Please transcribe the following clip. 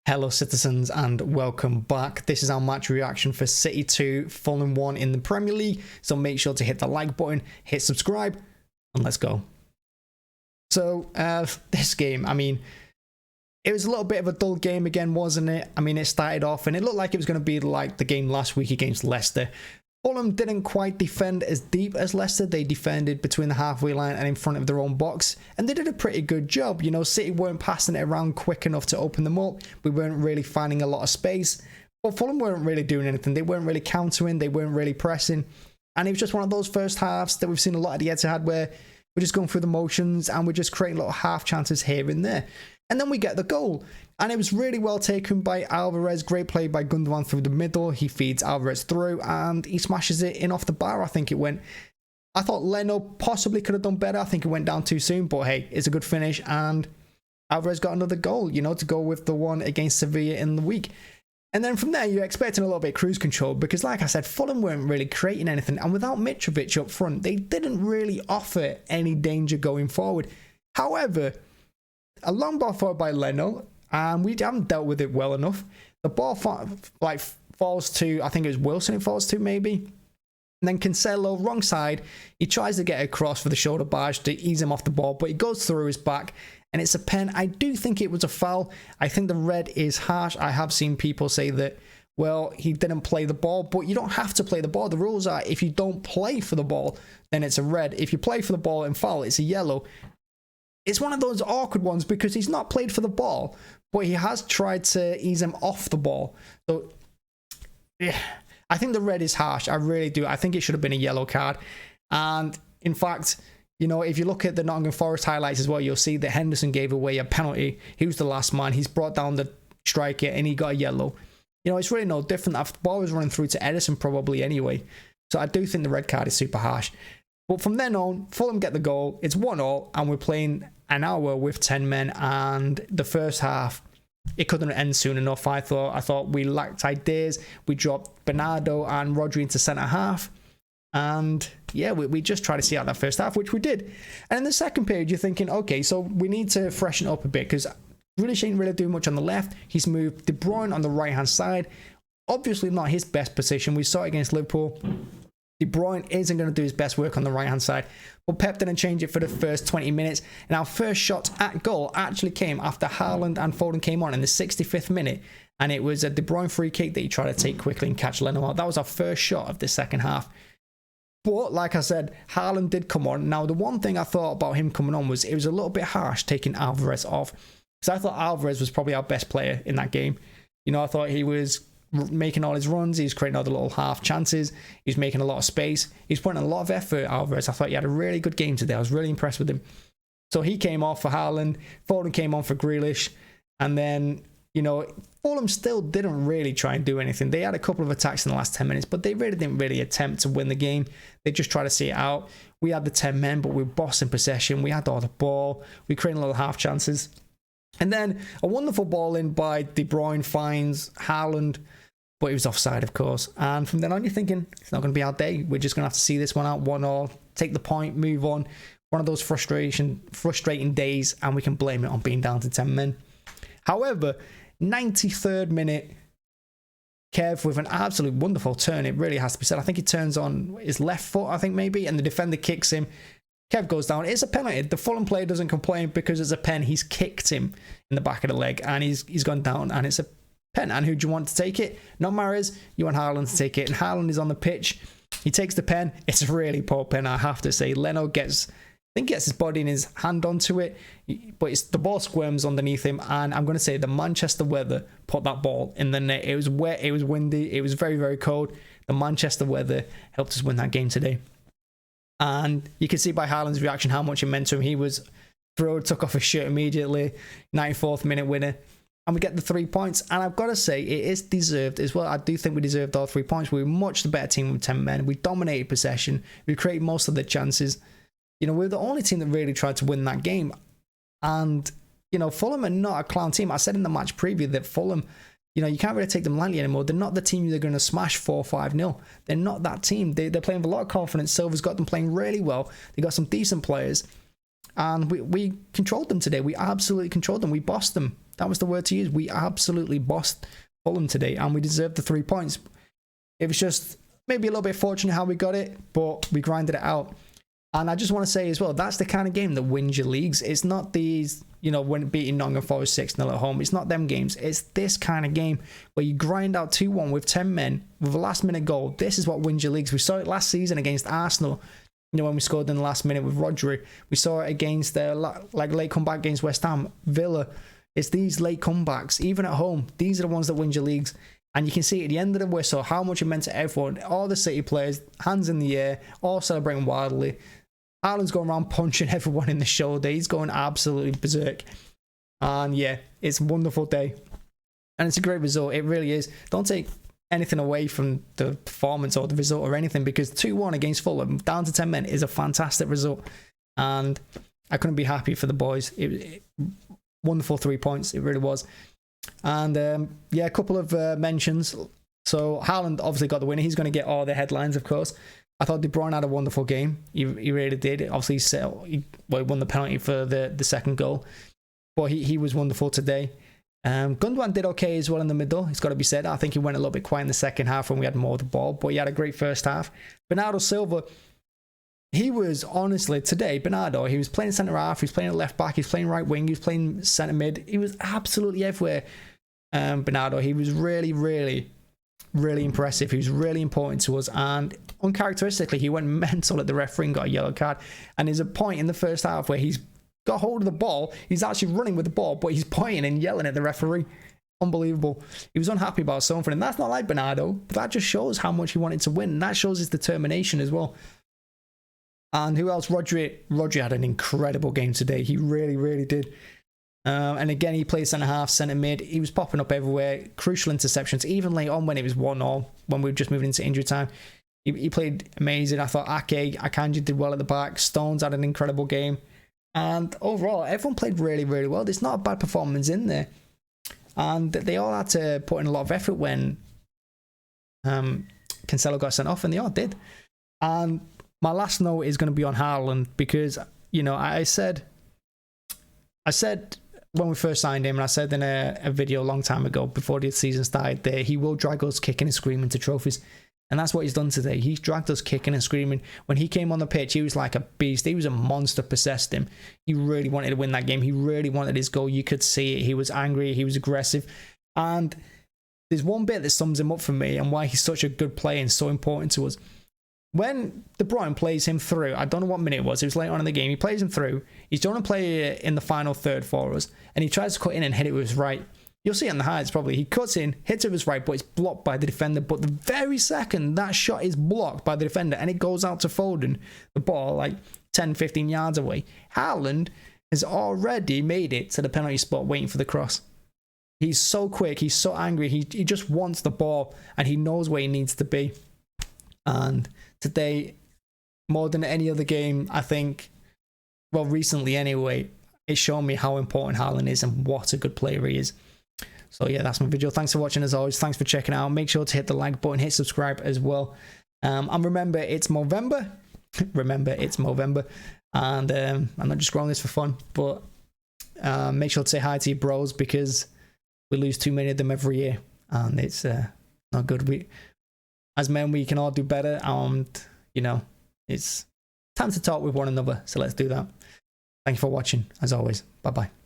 Hello citizens and welcome back. This is our match reaction for City 2, Fulham 1 in the Premier League. So make sure to hit the like button, hit subscribe, and let's go. So this game, it was a little bit of a dull game again, wasn't it? It started off and it looked like it was going to be like the game last week against Leicester. Fulham didn't quite defend as deep as Leicester. They defended between the halfway line and in front of their own box, and they did a pretty good job. City weren't passing it around quick enough to open them up. We weren't really finding a lot of space, but Fulham weren't really doing anything. They weren't really countering. They weren't really pressing, and it was just one of those first halves that we've seen a lot at the Etihad where we're just going through the motions and we're just creating little half chances here and there. And then we get the goal. And it was really well taken by Alvarez. Great play by Gundogan through the middle. He feeds Alvarez through and he smashes it in off the bar. I think it went. I thought Leno possibly could have done better. I think it went down too soon. But hey, it's a good finish. And Alvarez got another goal, to go with the one against Sevilla in the week. And then from there, you're expecting a little bit of cruise control because, like I said, Fulham weren't really creating anything. And without Mitrovic up front, they didn't really offer any danger going forward. However, a long ball forward by Leno, and we haven't dealt with it well enough. The ball falls to, I think it was Wilson it falls to maybe. And then Cancelo, wrong side. He tries to get across for the shoulder barge to ease him off the ball, but he goes through his back, and it's a pen. I do think it was a foul. I think the red is harsh. I have seen people say that, well, he didn't play the ball, but you don't have to play the ball. The rules are if you don't play for the ball, then it's a red. If you play for the ball and foul, it's a yellow. It's one of those awkward ones because he's not played for the ball, but he has tried to ease him off the ball. So, yeah, I think the red is harsh. I really do. I think it should have been a yellow card. And in fact, if you look at the Nottingham Forest highlights as well, you'll see that Henderson gave away a penalty. He was the last man. He's brought down the striker and he got a yellow. It's really no different. The ball was running through to Edison probably anyway. So I do think the red card is super harsh. But from then on, Fulham get the goal. It's 1-1, and we're playing an hour with 10 men. And the first half, it couldn't end soon enough. I thought we lacked ideas. We dropped Bernardo and Rodri into centre half. And yeah, we just tried to see out that first half, which we did. And in the second period, you're thinking, okay, so we need to freshen up a bit because Grealish ain't really doing much on the left. He's moved De Bruyne on the right-hand side. Obviously not his best position. We saw it against Liverpool. De Bruyne isn't going to do his best work on the right-hand side. But Pep didn't change it for the first 20 minutes. And our first shot at goal actually came after Haaland and Foden came on in the 65th minute. And it was a De Bruyne free kick that he tried to take quickly and catch Leno out. That was our first shot of the second half. But like I said, Haaland did come on. Now, the one thing I thought about him coming on was it was a little bit harsh taking Alvarez off. Because I thought Alvarez was probably our best player in that game. I thought he was making all his runs, he's creating all the little half chances, he's making a lot of space, he's putting a lot of effort. Alvarez, I thought he had a really good game today. I was really impressed with him. So he came off for Haaland, Foden came on for Grealish, and then Fulham still didn't really try and do anything. They had a couple of attacks in the last 10 minutes, but they really didn't attempt to win the game. They just tried to see it out. We had the 10 men, but we were bossing possession. We had all the ball, we created little half chances, and then a wonderful ball in by De Bruyne finds Haaland, but he was offside, of course. And from then on, you're thinking, it's not going to be our day. We're just going to have to see this one out 1-1, take the point, move on. One of those frustrating days, and we can blame it on being down to 10 men. However, 93rd minute, Kev with an absolute wonderful turn. It really has to be said. I think he turns on his left foot, I think maybe, and the defender kicks him. Kev goes down. It's a penalty. The Fulham player doesn't complain because it's a pen. He's kicked him in the back of the leg, and he's gone down, and it's a pen. And who do you want to take it? Not Mahrez. You want Haaland to take it. And Haaland is on the pitch. He takes the pen. It's a really poor pen, I have to say. Leno gets his body and his hand onto it, but the ball squirms underneath him. And I'm going to say the Manchester weather put that ball in the net. It was wet. It was windy. It was very, very cold. The Manchester weather helped us win that game today. And you can see by Haaland's reaction how much it meant to him. He was thrilled, took off his shirt immediately. 94th minute winner. And we get the 3 points. And I've got to say, it is deserved as well. I do think we deserved all 3 points. We were much the better team with 10 men. We dominated possession. We created most of the chances. We were the only team that really tried to win that game. And, Fulham are not a clown team. I said in the match preview that Fulham, you can't really take them lightly anymore. They're not the team they're going to smash 4-5-0. They're not that team. They're playing with a lot of confidence. Silva's got them playing really well. They got some decent players. And we controlled them today. We absolutely controlled them. We bossed them. That was the word to use. We absolutely bossed Fulham today, and we deserved the 3 points. It was just maybe a little bit fortunate how we got it, but we grinded it out. And I just want to say as well, that's the kind of game that wins your leagues. It's not these, when beating Nottingham Forest 6-0 at home. It's not them games. It's this kind of game where you grind out 2-1 with 10 men with a last-minute goal. This is what wins your leagues. We saw it last season against Arsenal, when we scored in the last minute with Rodri. We saw it against late comeback against West Ham, Villa. It's these late comebacks, even at home. These are the ones that win your leagues. And you can see at the end of the whistle how much it meant to everyone. All the City players, hands in the air, all celebrating wildly. Haaland's going around punching everyone in the shoulder. He's going absolutely berserk. And yeah, it's a wonderful day. And it's a great result. It really is. Don't take anything away from the performance or the result or anything, because 2-1 against Fulham, down to 10 men, is a fantastic result. And I couldn't be happy for the boys. Wonderful 3 points. It really was. And a couple of mentions. So Haaland obviously got the win. He's going to get all the headlines, of course. I thought De Bruyne had a wonderful game. He really did. Obviously, he won the penalty for the second goal. But he was wonderful today. Gundogan did okay as well in the middle. It's got to be said. I think he went a little bit quiet in the second half when we had more of the ball. But he had a great first half. Bernardo Silva, he was honestly, today, he was playing centre half. He was playing left back. He was playing right wing. He was playing centre mid. He was absolutely everywhere. Bernardo, he was really, really, really impressive. He was really important to us, and uncharacteristically, he went mental at the referee and got a yellow card. And there's a point in the first half where he's got hold of the ball. He's actually running with the ball, but he's pointing and yelling at the referee. Unbelievable. He was unhappy about something, and that's not like Bernardo, but that just shows how much he wanted to win, and that shows his determination as well. And who else? Rodri had an incredible game today. He really, really did. And again, he played centre half, centre mid. He was popping up everywhere. Crucial interceptions, even late on when it was 1-0, when we were just moving into injury time. He played amazing. I thought Akanji did well at the back. Stones had an incredible game. And overall, everyone played really, really well. There's not a bad performance in there. And they all had to put in a lot of effort when Cancelo got sent off, and they all did. And my last note is going to be on Haaland, because, I said when we first signed him, and I said in a video a long time ago before the season started, that he will drag us kicking and screaming to trophies. And that's what he's done today. He's dragged us kicking and screaming. When he came on the pitch, he was like a beast. He was a monster, possessed him. He really wanted to win that game. He really wanted his goal. You could see it. He was angry. He was aggressive. And there's one bit that sums him up for me and why he's such a good player and so important to us. When De Bruyne plays him through, I don't know what minute it was later on in the game, he plays him through, he's going to play in the final third for us, and he tries to cut in and hit it with his right. You'll see it in the highlights probably. He cuts in, hits it with his right, but it's blocked by the defender. But the very second that shot is blocked by the defender and it goes out to Foden, the ball like 10, 15 yards away, Haaland has already made it to the penalty spot waiting for the cross. He's so quick, he's so angry, he just wants the ball and he knows where he needs to be. And today, more than any other game, I think, well, recently anyway, it's shown me how important Haaland is and what a good player he is. So yeah, that's my video. Thanks for watching as always. Thanks for checking out. Make sure to hit the like button, hit subscribe as well. And remember, it's Movember. Remember, it's Movember. And I'm not just scrolling this for fun, but make sure to say hi to your bros, because we lose too many of them every year. And it's not good. As men, we can all do better. And, it's time to talk with one another. So let's do that. Thank you for watching, as always. Bye-bye.